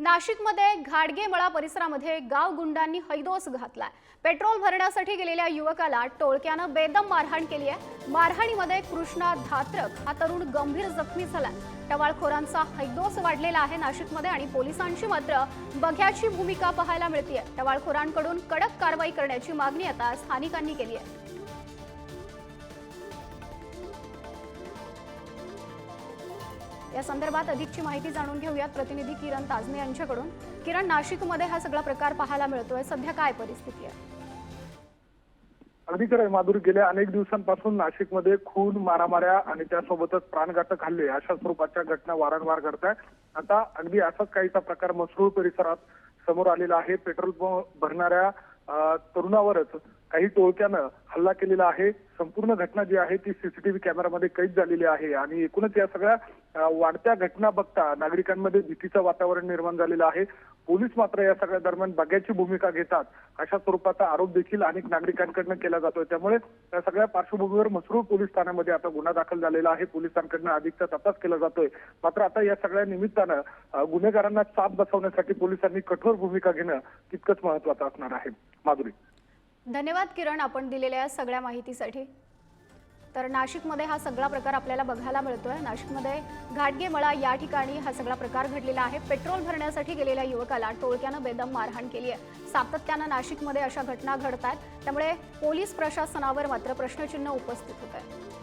नाशिकमध्ये घाडगेमळा परिसरामध्ये गाव गुंडांनी हैदोस घातलाय। पेट्रोल भरण्यासाठी गेलेल्या युवकाला टोळक्यानं बेदम मारहाण केली आहे। मारहाणीमध्ये कृष्णा धात्रक हा तरुण गंभीर जखमी झाला। टवाळखोरांचा हैदोस वाढलेला आहे नाशिकमध्ये आणि पोलिसांची मात्र बघ्याची भूमिका पाहायला मिळते। टवाळखोरांकडून कडक कारवाई करण्याची मागणी आता स्थानिकांनी केली आहे। या संदर्भात अधिकची माहिती जाणून घेऊयात प्रतिनिधी किरण ताजने यांच्याकडून। किरण, नाशिकमध्ये हा सगळा प्रकार पाहायला मिळतोय, सध्या काय परिस्थिती आहे? अगदी खरं माधुरी, गेल्या अनेक दिवसांपासून नाशिकमध्ये खून, मारामाऱ्या आणि त्यासोबतच प्राणघातक हल्ले अशा स्वरूपाच्या घटना वारंवार घडत आहेत। आता अगदी असाच काहीसा प्रकार मसरूळ परिसरात समोर आलेला आहे। पेट्रोल भरणाऱ्या तरुणावरच काही टोळक्यानं हल्ला केलेला आहे। संपूर्ण घटना जी आहे ती सीसीटीव्ही कॅमेरामध्ये कैद झालेली आहे आणि एकूणच या सगळ्या वाढत्या घटना बघता नागरिकांमध्ये भीतीचं वातावरण निर्माण झालेलं आहे। पोलीस मात्र या सगळ्या दरम्यान बघ्याची भूमिका घेतात अशा स्वरूपाचा आरोप देखील अनेक नागरिकांकडून केला जातोय। त्यामुळे या सगळ्या पार्श्वभूमीवर मसरूळ पोलीस ठाण्यामध्ये आता गुन्हा दाखल झालेला आहे। पोलिसांकडून अधिकचा तपास केला जातोय। मात्र आता या सगळ्या निमित्तानं गुन्हेगारांना चाप बसवण्यासाठी पोलिसांनी कठोर भूमिका घेणं तितकंच महत्त्वाचं असणार आहे। माधुरी, धन्यवाद किरण, आपण दिलेल्या सगळ्या माहितीसाठी। तर नाशिकमध्ये हा सगळा प्रकार आपल्याला बघायला मिळतोय। नाशिकमध्ये घाडगेमळा या ठिकाणी हा सगळा प्रकार घडलेला आहे। पेट्रोल भरण्यासाठी गेलेल्या युवकाला टोळक्यानं बेदम मारहाण केली आहे। सातत्यानं नाशिकमध्ये अशा घटना घडतात, त्यामुळे पोलीस प्रशासनावर मात्र प्रश्नचिन्ह उपस्थित होत आहे।